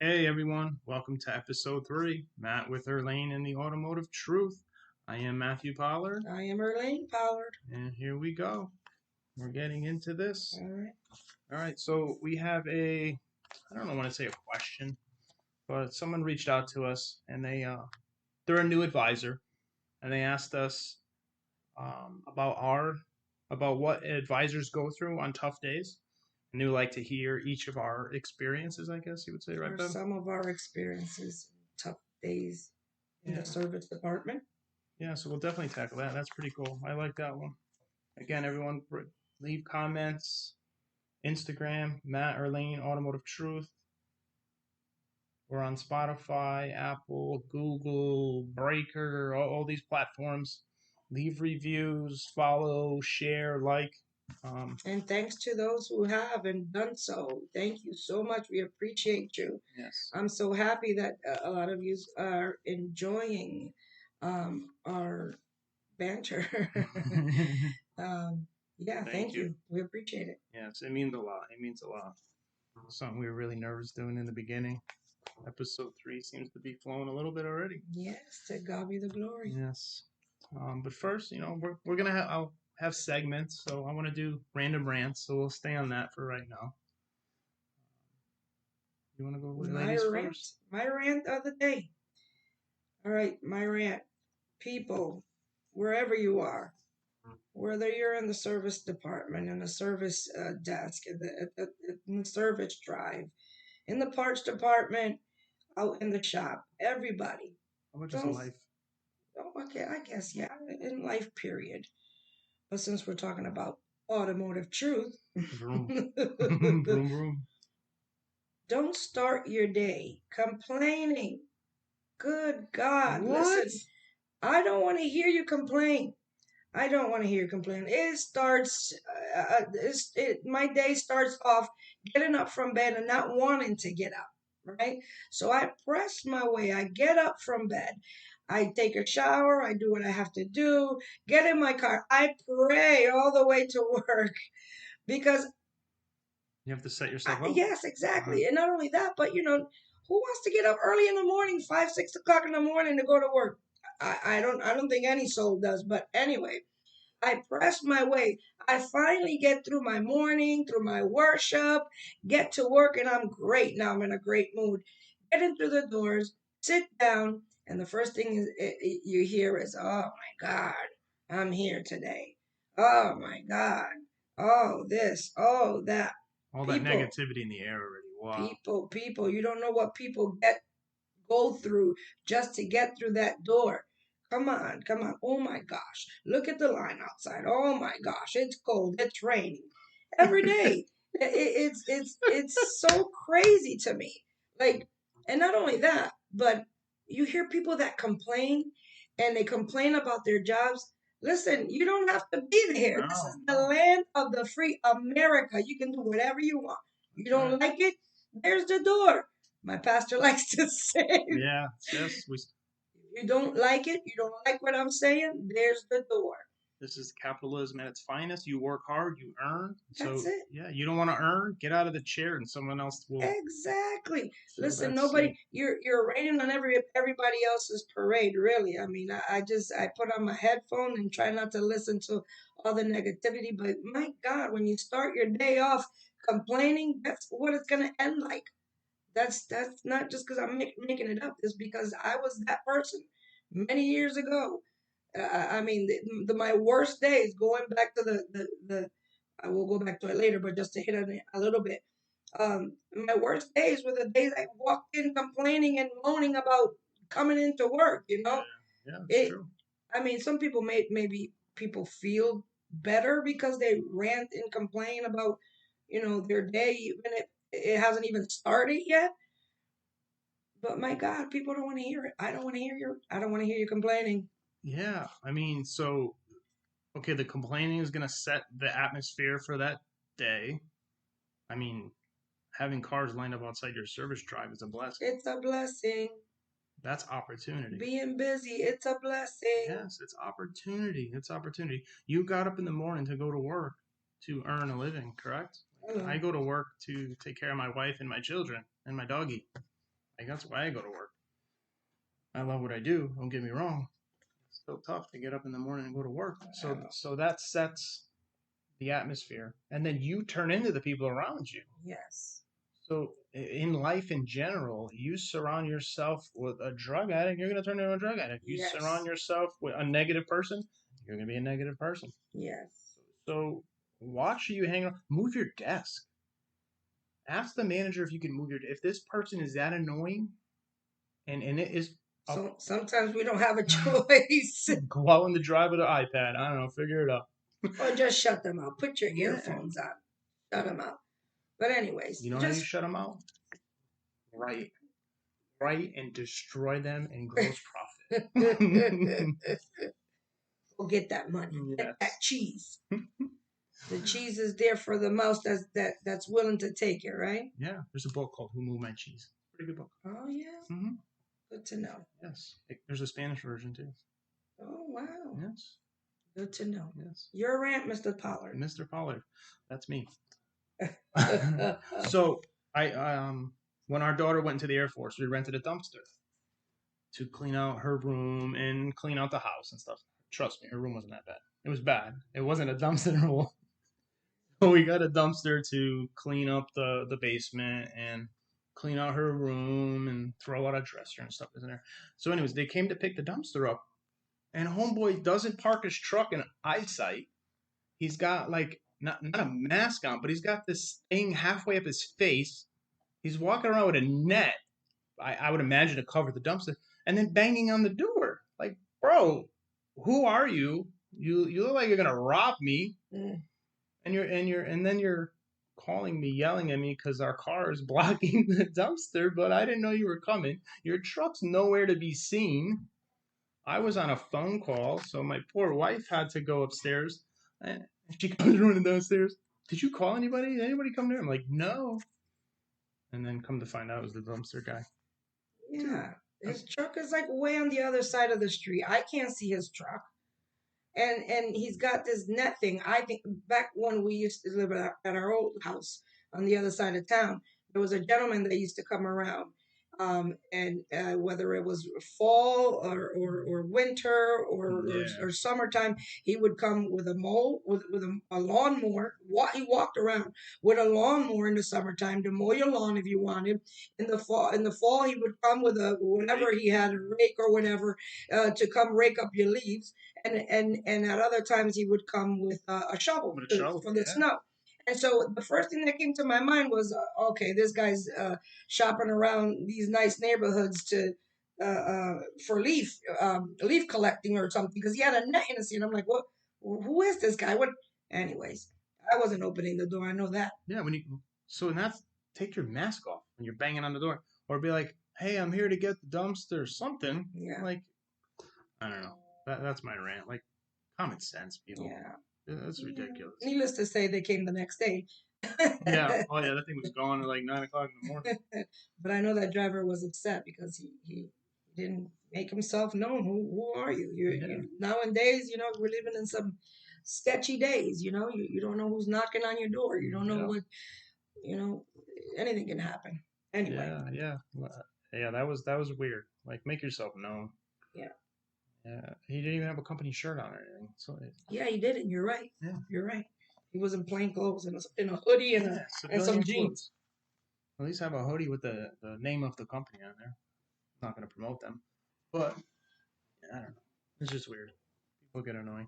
Hey everyone, welcome to episode 3. Matt with Erlane in the Automotive Truth. I am Matthew Pollard, I am Erlane Pollard. and here we go. We're getting into this. All right. All right, so we have I don't know want to say a question, but someone reached out to us and they're a new advisor, and they asked us about what advisors go through on tough days. And they would like to hear each of our experiences, I guess you would say, right, Or Ben? some of our experiences, tough days in Yeah. the service department. Yeah, so we'll definitely tackle that. That's pretty cool. I like that one. Again, everyone, leave comments. Instagram, Matt Erlane, Automotive Truth. We're on Spotify, Apple, Google, Breaker, all these platforms. Leave reviews, follow, share, like. And thanks to those who have and done so. Thank you so much. We appreciate you. Yes. I'm so happy that a lot of you are enjoying our banter. Yeah, Thank thank you. you. We appreciate it. Yes, it means a lot. It means a lot. Something we were really nervous doing in the beginning. Episode 3 seems to be flowing a little bit already. Yes, to God be the glory. Yes. But first, we're gonna I'll have segments, so I want to do random rants, so we'll stay on that for right now. You want to go with ladies first? My rant of the day. All right, my rant. People, wherever you are, whether you're in the service department, in the service desk, in the service drive, in the parts department, out in the shop, everybody. How about just Don't, life? oh, okay, I guess, yeah, in life, period. But since we're talking about automotive truth, Vroom. Vroom vroom. don't start your day complaining. Good God, What? listen, I don't want to hear you complain. I don't want to hear you complain. It starts, my day starts off getting up from bed and not wanting to get up, right? So I press my way. I get up from bed. I take a shower. I do what I have to do. Get in my car. I pray all the way to work because, You have to set yourself up. yes, exactly. And not only that, but who wants to get up early in the morning, 5, 6 o'clock in the morning to go to work? I don't think any soul does. But anyway, I press my way. I finally get through my morning, through my worship, get to work, and I'm great. Now I'm in a great mood. Get in through the doors, sit down, and the first thing you hear is, "Oh my God, I'm here today. Oh my God. Oh this, oh that." All that People, negativity in the air already. Wow. people. You don't know what people go through just to get through that door. Come on, come on. Oh my gosh. Look at the line outside. Oh my gosh. It's cold. It's raining. Every day. It's so crazy to me. Like, and not only that, but you hear people that complain and they complain about their jobs. Listen, you don't have to be there. No, This is the no. land of the free America. You can do whatever you want. You That's right. don't like it? There's the door. My pastor likes to say, Yeah. Yes. you don't like it, you don't like what I'm saying, there's the door. This is capitalism at its finest. You work hard, you earn. That's So it. yeah, you don't want to earn, get out of the chair, and someone else will. Exactly. So Listen, that's nobody, you're raining on everybody else's parade, really. I mean, I put on my headphone and try not to listen to all the negativity, but my God, when you start your day off complaining, that's what it's gonna end like. That's not just because I'm making it up. It's because I was that person many years ago. I mean, my worst days, going back to the I will go back to it later, but just to hit on it a little bit. My worst days were the days I walked in complaining and moaning about coming into work. yeah, it's It. true. I mean, some people maybe people feel better because they rant and complain about their day, even if it hasn't even started yet. But my God, people don't want to hear it. I don't want to hear I don't want to hear you complaining. Yeah, I mean, so okay, the complaining is gonna set the atmosphere for that day. I mean, having cars lined up outside your service drive is a blessing. It's a blessing. That's opportunity. Being busy, it's a blessing. Yes, it's opportunity. It's opportunity. You got up in the morning to go to work to earn a living, correct? I Hello. go to work to take care of my wife and my children and my doggy. Like that's why I go to work. I love what I do. Don't get me wrong. It's still tough to get up in the morning and go to work. So that sets the atmosphere, and then you turn into the people around you. Yes. So in life in general, you surround yourself with a drug addict, you're going to turn into a drug addict. You surround Yes. yourself with a negative person, you're going to be a negative person. Yes. So watch who you hang around. Move your desk. Ask the manager if you can move your. If this person is that annoying, and it is. So sometimes we don't have a choice. Go out in the drive with an iPad. I don't know. Figure it out. Or just shut them out. Put your Yeah. earphones on. Shut them out. But anyways, You know how you shut them out? Right. And destroy them in gross profit. Go get that money. Yes. Get that cheese. The cheese is there for the mouse that's willing to take it, right? Yeah. There's a book called Who Moved My Cheese. Pretty good book. Oh yeah. Mm-hmm. Good to know. Yes. There's a Spanish version too. Oh wow. Yes. Good to know. Yes. Your rant, Mr. Pollard. Mr. Pollard. That's me. So I when our daughter went into the Air Force, we rented a dumpster to clean out her room and clean out the house and stuff. Trust me, her room wasn't that bad. It was bad. It wasn't a dumpster roll. So we got a dumpster to clean up the basement and clean out her room and throw out a dresser and stuff in there. So, anyways, they came to pick the dumpster up, and homeboy doesn't park his truck in eyesight. He's got like not a mask on, but he's got this thing halfway up his face. He's walking around with a net, I would imagine, to cover the dumpster, and then banging on the door. Like, bro, who are you? You look like you're gonna rob me, and then you're calling me, yelling at me because our car is blocking the dumpster, but I didn't know you were coming. Your truck's nowhere to be seen. I was on a phone call, so my poor wife had to go upstairs. And she comes running downstairs. Did you call anybody? Did anybody come there? I'm like, no. And then come to find out it was the dumpster guy. Yeah. His truck is like way on the other side of the street. I can't see his truck. And he's got this net thing. I think back when we used to live at our old house on the other side of town, there was a gentleman that used to come around. And whether it was fall or winter or summertime, he would come with a mow with a lawnmower. He walked around with a lawnmower in the summertime to mow your lawn if you wanted. In the fall, he would come with whenever he had a rake or whatever to come rake up your leaves. And at other times he would come with a shovel for the snow. And so the first thing that came to my mind was, okay, this guy's shopping around these nice neighborhoods to for leaf collecting or something, because he had a net in his hand. I'm like, what? Who is this guy? What? Anyways, I wasn't opening the door. I know that. Yeah, and that's take your mask off when you're banging on the door, or be like, hey, I'm here to get the dumpster, something. Yeah. Like, I don't know. That's my rant. Like, common sense, people. Yeah. That's ridiculous. Needless to say, they came the next day. Yeah. Oh, yeah. That thing was gone at like 9 o'clock in the morning. But I know that driver was upset because he didn't make himself known. Who are you? Nowadays, we're living in some sketchy days. You don't know who's knocking on your door. You don't know what. Anything can happen. Anyway. Yeah. That was weird. Like, make yourself known. Yeah. Yeah, he didn't even have a company shirt on or anything. So yeah, he didn't. You're right. Yeah, you're right. He was in plain clothes and in a hoodie and some jeans. At least have a hoodie with the name of the company on there. I'm not going to promote them, but I don't know. It's just weird. People get annoying.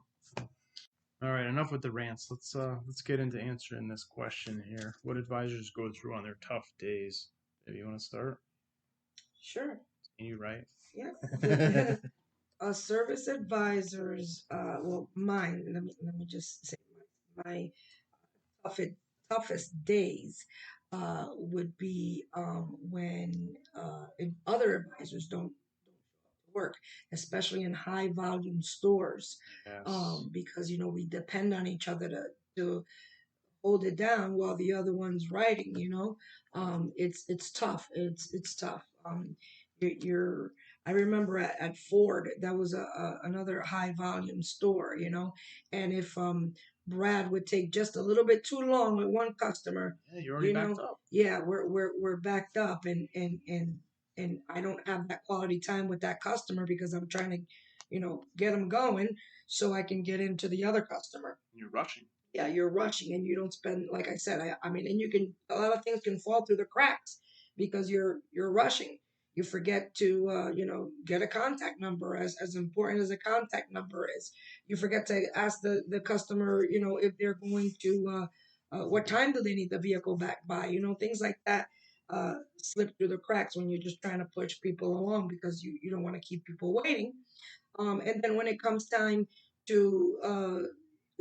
All right, enough with the rants. Let's get into answering this question here. What advisors go through on their tough days? Maybe you want to start? Sure. Can you write? Yeah. Service advisors. Well, mine. Let me just say my toughest days would be when other advisors don't work, especially in high volume stores. Yes. Because we depend on each other to hold it down while the other one's writing. It's tough. It's tough. You're I remember at Ford, that was another high volume store, and if Brad would take just a little bit too long with one customer, yeah, you're already backed up. Yeah, we're backed up, and and I don't have that quality time with that customer because I'm trying to, get them going so I can get into the other customer. You're rushing. Yeah, you're rushing and you don't spend, like I said, I mean, and a lot of things can fall through the cracks because you're rushing. You forget to, get a contact number, as important as a contact number is. You forget to ask the customer, if they're going to, what time do they need the vehicle back by, things like that. Slip through the cracks when you're just trying to push people along because you don't want to keep people waiting. And then when it comes time to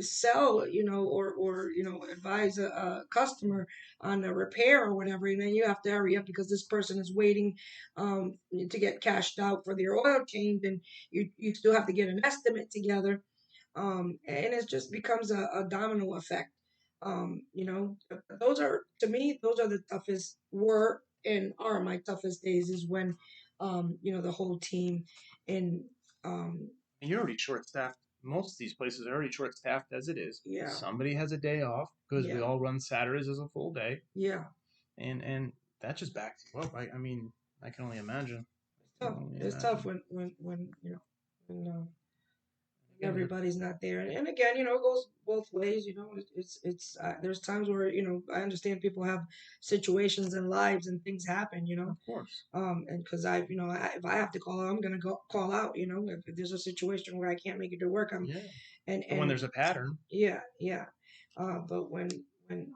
sell, or advise a customer on a repair or whatever, and then you have to hurry up because this person is waiting to get cashed out for their oil change, and you still have to get an estimate together, and it just becomes a domino effect. Those are, to me, those are the toughest, were and are my toughest days, is when the whole team and um, And you're already short staffed. Most of these places are already short staffed as it is. yeah, Somebody has a day off because we yeah, all run Saturdays as a full day, yeah. and that just backs you up. I mean, I can only imagine. I Tough. can only It's tough imagine. when when Again, everybody's not there. And again, it goes both ways. It's there's times where I understand people have situations in lives and things happen. of course. And because if I have to call out, I'm gonna go call out. If there's a situation where I can't make it to work, I'm Yeah. But when and there's a pattern, yeah, yeah. But when it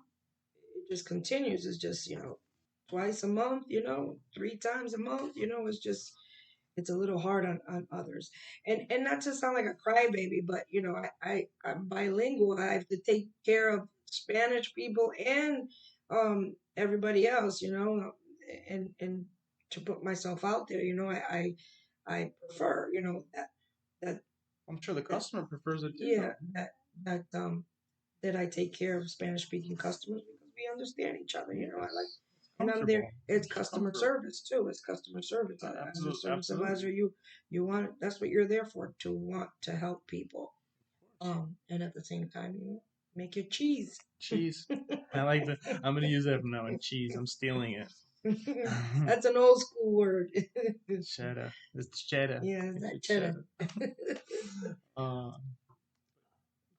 just continues, it's just twice a month, 3 times a month, it's a little hard on others. And not to sound like a crybaby, but I'm bilingual. I have to take care of Spanish people and everybody else, and to put myself out there, I prefer, that I'm sure the that customer prefers it too, yeah, though. that I take care of Spanish speaking customers because we understand each other. I like, Yes. It's and I'm there. comfortable. It's It's customer comfortable. service too. It's customer service. As a Absolutely. service Absolutely. advisor, you want, that's what you're there for, to want to help people. Of course. And at the same time, make your cheese. Cheese. I like that. I'm gonna use that from now on. Cheese. I'm stealing it. That's an old school word. Cheddar. It's cheddar. Yeah, it's It's that cheddar. cheddar. Uh,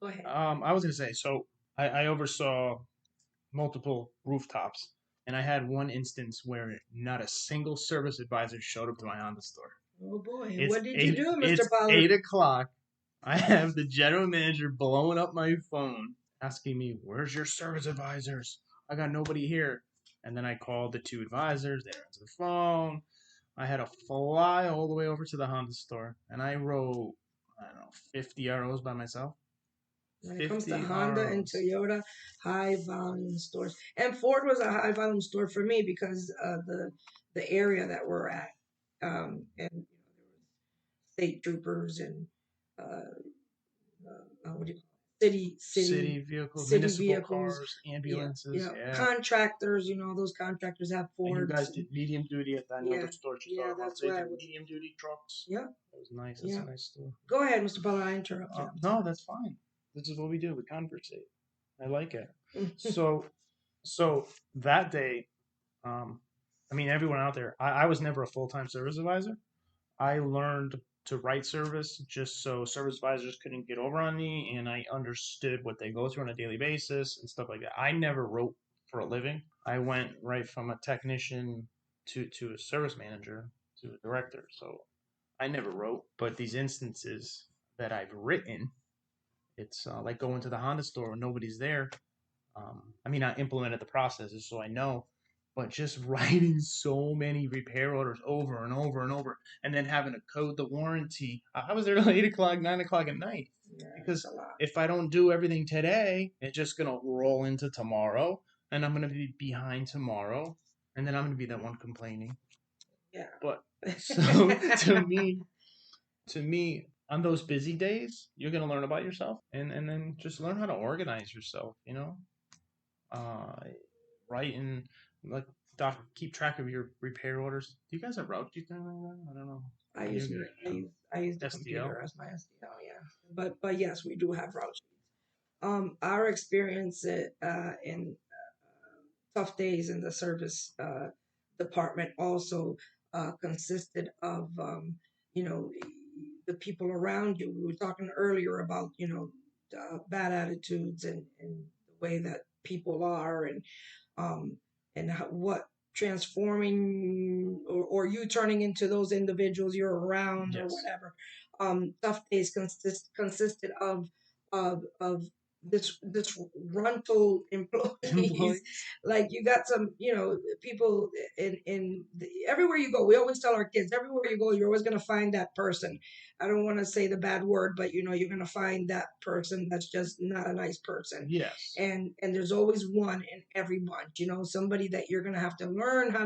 Go ahead. I was gonna say. So I oversaw multiple rooftops, and I had one instance where not a single service advisor showed up to my Honda store. Oh boy, and It's what did you eight. do, Mr. It's Pollard? 8 o'clock. I have the general manager blowing up my phone, asking me, "Where's your service advisors? I got nobody here." And then I called the two advisors. They answered the phone. I had to fly all the way over to the Honda store, and I wrote, I don't know, 50 ROs by myself. When it comes to 50 Honda and ROs. Toyota, high volume stores, and Ford was a high volume store for me because of the area that we're at, and there was state troopers and uh, what do you call it? City vehicles, City municipal vehicles. cars, Yeah, ambulances. yeah. Yeah. Contractors, those contractors have And you Fords. guys did medium duty at that Yeah, other store you yeah. talked about. That's So they why I did was. medium duty trucks. Yeah, That was nice. That's a yeah. nice store. Go ahead, Mr. Butler. I interrupted. I'm No, that's fine. This is what we do. We conversate. I like it. sorry. So that day, um, I mean, everyone out there, I was never a full time service advisor. I learned to write service just so service advisors couldn't get over on me, and I understood what they go through on a daily basis and stuff like that. I never wrote for a living. I went right from a technician to a service manager to a director. So I never wrote. But these instances that I've written, it's like going to the Honda store when nobody's there. I mean, I implemented the processes, so I know, but just writing so many repair orders over and over and over, and then having to code the warranty. I was there till 8 o'clock, 9 o'clock at night Yeah, it's because a lot. if I don't do everything today, it's just gonna roll into tomorrow, and I'm gonna be behind tomorrow, and then I'm gonna be that one complaining. Yeah. But so to me, on those busy days, you're gonna learn about yourself, and then just learn how to organize yourself. Uh, write and like keep track of your repair orders. Do you guys have route keep anything like that? I don't know. I You use I use the SDL. computer as my SDL, yeah. But yes, we do have route sheets. Our experience in tough days in the service department also consisted of, you know, the people around you. We were talking earlier about, bad attitudes and the way that people are, um, and what transforming, or you turning into those individuals you're around or Yes. whatever. Tough days consisted of this disgruntled employees. Employees. Like, you got some, people everywhere you go. We always tell our kids, everywhere you go, you're always going to find that person. I don't want to say the bad word, but you're going to find that person that's just not a nice person. Yes. And there's always one in every bunch, somebody that you're going to have to learn how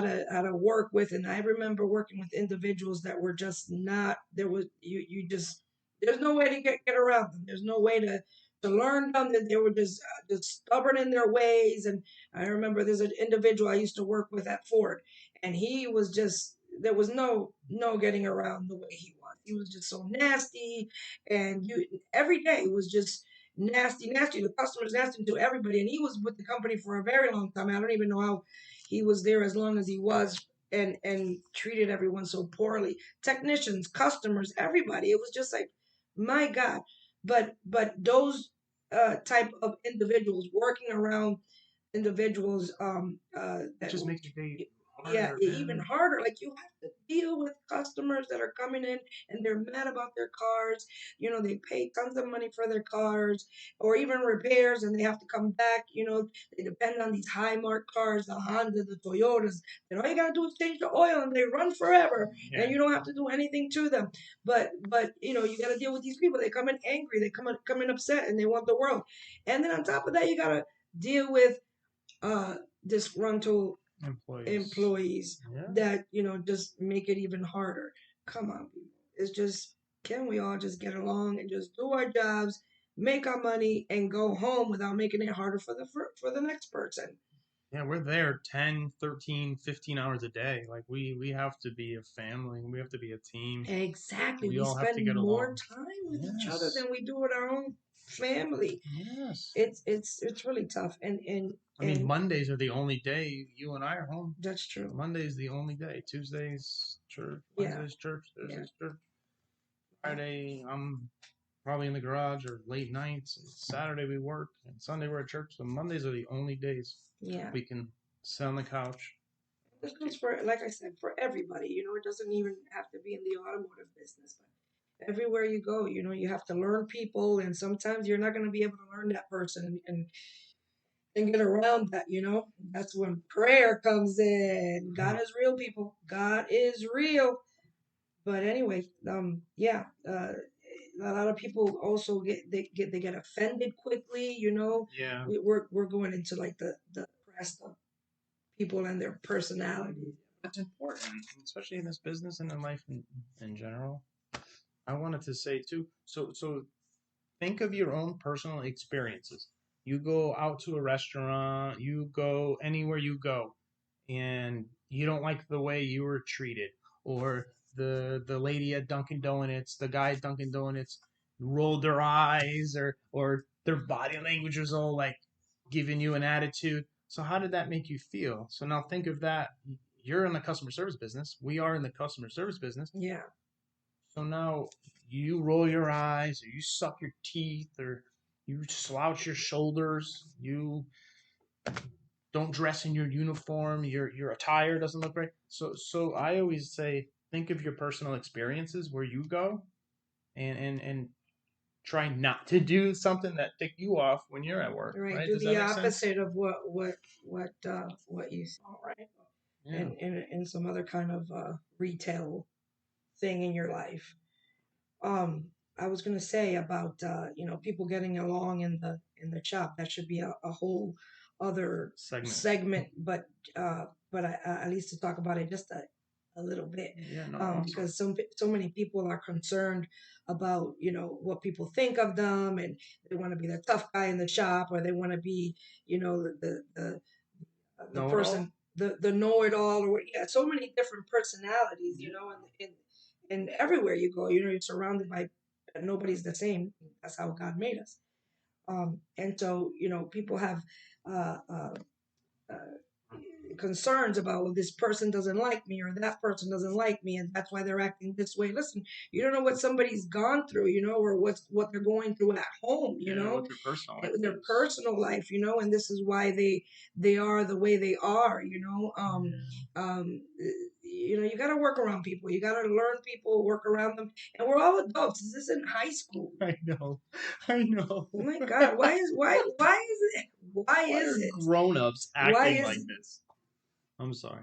to work with. And I remember working with individuals that were just not, there was, you just, there's no way to get around them. There's no way to learn them. That they were just stubborn in their ways. And I remember there's an individual I used to work with at Ford, and he was just, there was no getting around the way he was. He was just so nasty, and every day was just nasty, nasty. The customers nasty to everybody, and he was with the company for a very long time. I don't even know how he was there as long as he was, and treated everyone so poorly. Technicians, customers, everybody. It was just like, my God. But those type of individuals working around individuals It that just makes your day yeah, harder, even man. harder. Like, you have to deal with customers that are coming in and they're mad about their cars. They pay tons of money for their cars, or even repairs, and they have to come back. They depend on these high mark cars, the Honda, the Toyotas. And all you gotta do is change the oil, and they run forever, Yeah. and you don't have to do anything to them. But you gotta deal with these people. They come in angry, they come in upset, and they want the world. And then on top of that, you gotta deal with disgruntled Employees. employees Yeah. that just make it even harder. Come on, people. It's just, can we all just get along and just do our jobs, make our money, and go home without making it harder for the next person? Yeah, we're there 10, 13, 15 hours a day. Like we have to be a family. We have to be a team. Exactly. We We all have to spend get more along. time with each other Yes. than we do with our own family. Yes. It's really tough, I mean, and Mondays are the only day you and I are home. that's true. Monday's the only day. Tuesdays church, Yeah, Wednesdays church, yeah, Thursdays church. yeah, Friday I'm probably in the garage or late nights. And Saturday we work, and Sunday we're at church. So Mondays are the only days yeah. we can sit on the couch. This goes for, like I said, for everybody. It doesn't even have to be in the automotive business, but everywhere you go, you have to learn people, and sometimes you're not going to be able to learn that person and get around that. That's when prayer comes in. God is real, people. God is real. But anyway, yeah, a lot of people also get offended quickly. Yeah. We're going into like the press of people and their personalities. That's important, especially in this business and in life in general. I wanted to say too. So think of your own personal experiences. You go out to a restaurant, you go anywhere you go, and you don't like the way you were treated, or the lady at Dunkin' Donuts, the guy at Dunkin' Donuts rolled their eyes, or their body language was all like giving you an attitude. So how did that make you feel? So now think of that. You're in the customer service business. We are in the customer service business. Yeah. So now you roll your eyes, or you suck your teeth, or you slouch your shoulders, you don't dress in your uniform, your attire doesn't look right. So I always say think of your personal experiences where you go, and try not to do something that tick you off when you're at work, Right. right? Do Does that the make sense? opposite of what you saw, right? Yeah. In some other kind of retail thing in your life. Um, I was gonna say about people getting along in the shop. That should be a whole other Segment. segment, but at least to talk about it just a little bit, Yeah, no, awesome. because so many people are concerned about what people think of them, and they want to be the tough guy in the shop, or they want to be the Know it all? person, the know-it-all, or yeah, so many different personalities, and everywhere you go, you're surrounded by, nobody's the same. That's how God made us. And so people have uh, uh, uh, concerns about, well, this person doesn't like me or that person doesn't like me and that's why they're acting this way. Listen, you don't know what somebody's gone through, or what they're going through at home, Yeah, what their personal life their is. personal life, and this is why they are the way they are. You got to work around people. You got to learn people, work around them, and we're all adults. This isn't high school. I know. I know. Oh my God, why Why is are it? grown-ups Why acting like is this? I'm sorry.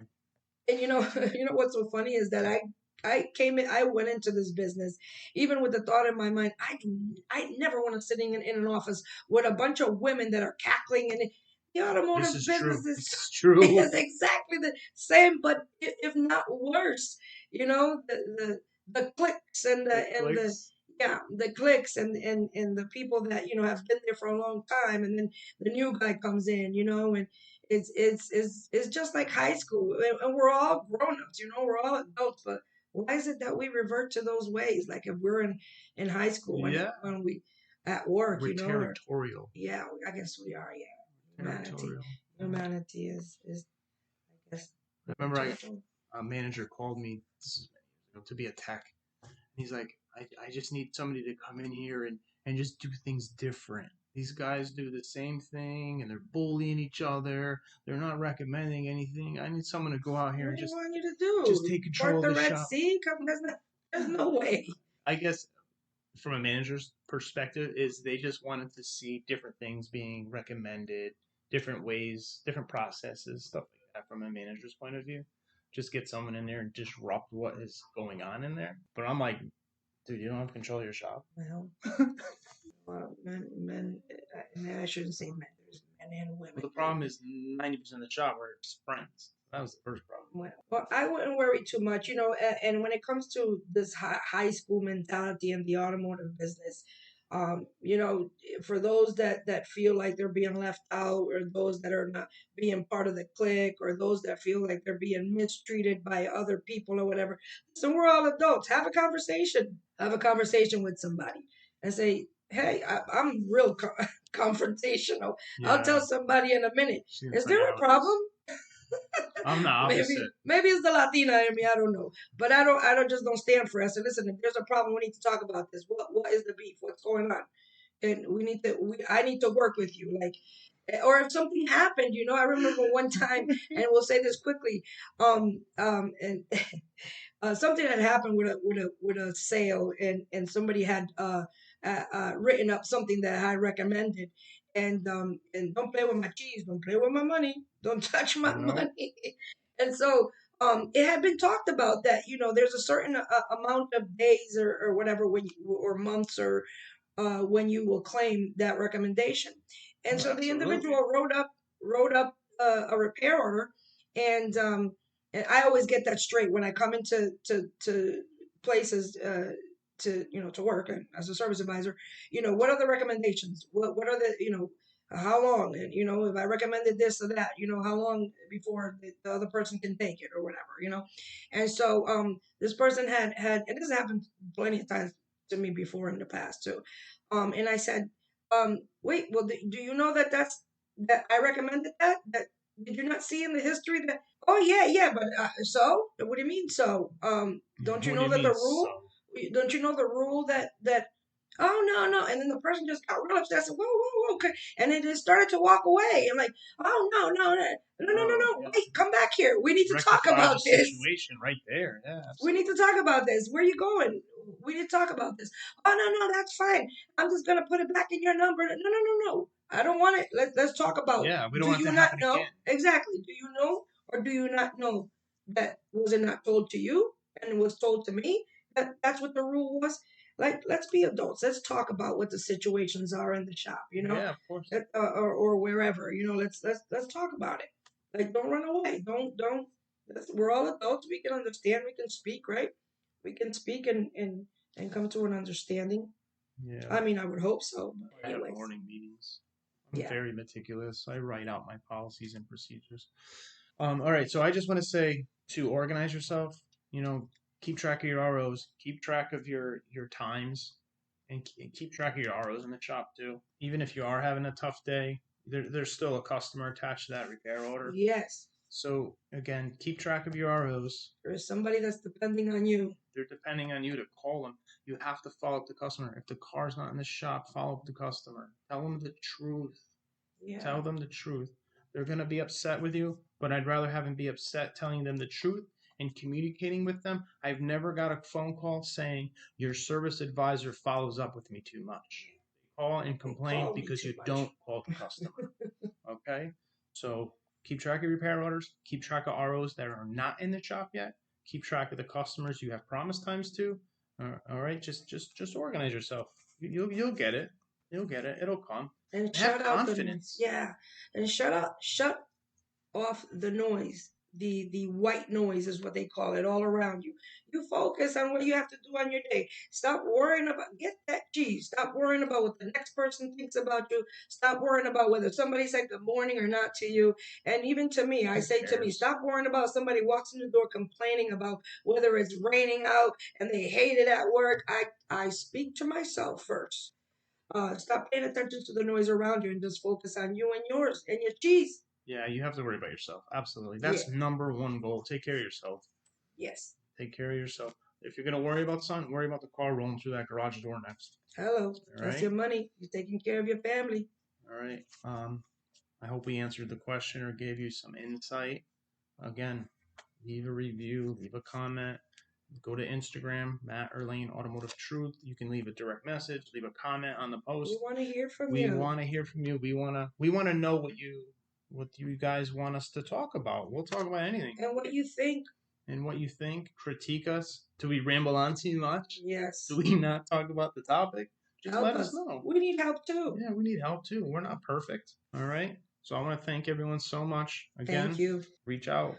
And what's so funny is that I went into this business even with the thought in my mind, I never want to sitting in an office with a bunch of women that are cackling, and the This automotive is true. business This is true. is exactly the same, but if not worse. The clicks and The the clicks. yeah, the clicks and the people that have been there for a long time, and then the new guy comes in, and it's just like high school, and we're all grown-ups, we're all adults, but why is it that we revert to those ways, like if we're in high school, Yeah. when we at work, We're or territorial. yeah, I guess we are. Yeah, humanity Territorial. humanity is I guess I remember terrible. a manager called me, this is many years ago, to be a tech. He's like, I just need somebody to come in here and just do things different. These guys do the same thing and they're bullying each other. They're not recommending anything. I need someone to go out here What and do you just want you to just do? take control Part of the the Red shop. Sea? Come, there's no way. I guess from a manager's perspective is they just wanted to see different things being recommended, different ways, different processes, stuff like that from a manager's point of view. Just get someone in there and disrupt what is going on in there. But I'm like, dude, you don't have control of your shop. Well, men, I shouldn't say men. There's men and women. Well, the problem is 90% of the shop were friends. That was the first problem. Well, I wouldn't worry too much, and when it comes to this high school mentality in the automotive business, you know, for those that feel like they're being left out, or those that are not being part of the clique, or those that feel like they're being mistreated by other people or whatever, so we're all adults. Have a conversation. Have a conversation with somebody and say, "Hey, I'm real confrontational. I'll tell Yeah, somebody in a minute. she's Is gonna tell there you a how it problem?" is. I'm the opposite. Maybe it's the Latina in me. I don't know, but I don't just don't stand for us. And listen, if there's a problem, we need to talk about this. What is the beef? What's going on? And I need to work with you, like, or if something happened, I remember one time, and we'll say this quickly, and something had happened with a sale, and somebody had written up something that I recommended, and don't play with my cheese, don't play with my money, don't touch my No. money, and so it had been talked about that there's a certain amount of days or whatever or months or when you will claim that recommendation, and Oh, so the absolutely. individual wrote up a repair order, and I always get that straight when I come into to places to work and as a service advisor. What are the recommendations? What are the how long? And if I recommended this or that, how long before the other person can take it or whatever. And so this person had, and this happened plenty of times to me before in the past too. And I said, wait, well, do you know that I recommended that did you not see in the history that? Oh yeah, yeah, but so what do you mean so? Don't you What do know you that the mean rule? so? Don't you know the rule that? Oh no, no, and then the person just got real upset. Said, whoa, whoa, whoa, okay, and then just started to walk away. I'm like, oh no, no, no, no, no, no, Oh, no, yeah. wait, come back here. We need to talk Rectify the about this. situation right there. Yeah, We need to absolutely. talk about this. Where are you going? We need to talk about this. Oh no, no, that's fine. I'm just gonna put it back in your number. No, no, no, no. I don't want it. Let's talk about. Yeah, we don't Do want it you to not happen know again. exactly? Do you know or do you not know that was it not told to you and it was told to me that's what the rule was? Like, let's be adults. Let's talk about what the situations are in the shop. Yeah, of course. Or wherever. Let's talk about it. Like, don't run away. Don't we're all adults. We can understand. We can speak, right? We can speak and come to an understanding. Yeah. I mean, I would hope so. But I have anyways, morning meetings. I'm yeah, very meticulous. I write out my policies and procedures. All right, so I just want to say to organize yourself, keep track of your ROs, keep track of your times, and keep track of your ROs in the shop too. Even if you are having a tough day, there's still a customer attached to that repair order. yes, So again, keep track of your ROs. There's somebody that's depending on you. They're depending on you to call them. You have to follow up the customer. If the car's not in the shop, follow up the customer. Tell them the truth. Yeah. Tell them the truth. They're going to be upset with you, but I'd rather have them be upset telling them the truth and communicating with them. I've never got a phone call saying your service advisor follows up with me too much. They call and complain because you don't call the customer. Okay? So keep track of your repair orders. Keep track of ROs that are not in the shop yet. Keep track of the customers you have promised times to. All right? Just organize yourself. You'll get it. You'll get it. It'll come. And Have shut out confidence. and shut off the noise. The white noise is what they call it all around you. You focus on what you have to do on your day. Stop worrying about get that cheese. Stop worrying about what the next person thinks about you. Stop worrying about whether somebody said good morning or not to you. And even to me, I say to me, stop worrying about somebody walks in the door complaining about whether it's raining out and they hate it at work. I speak to myself first. Stop paying attention to the noise around you and just focus on you and yours and your cheese. Yeah, you have to worry about yourself. Absolutely. That's number one goal. Take care of yourself. Yes. Take care of yourself. If you're going to worry about something, worry about the car rolling through that garage door next. Hello. That's your money. You're taking care of your family. All right. I hope we answered the question or gave you some insight. Again, leave a review, leave a comment. Go to Instagram, Matt Erlane Automotive Truth. You can leave a direct message, leave a comment on the post. We want to hear from you. you. We want to hear from you. We want to know what you guys want us to talk about. We'll talk about anything. And what you think. Critique us. Do we ramble on too much? Yes. Do we not talk about the topic? Just let us know. We need help too. Yeah, we need help too. We're not perfect. All right. So I want to thank everyone so much. Again, thank you. Reach out.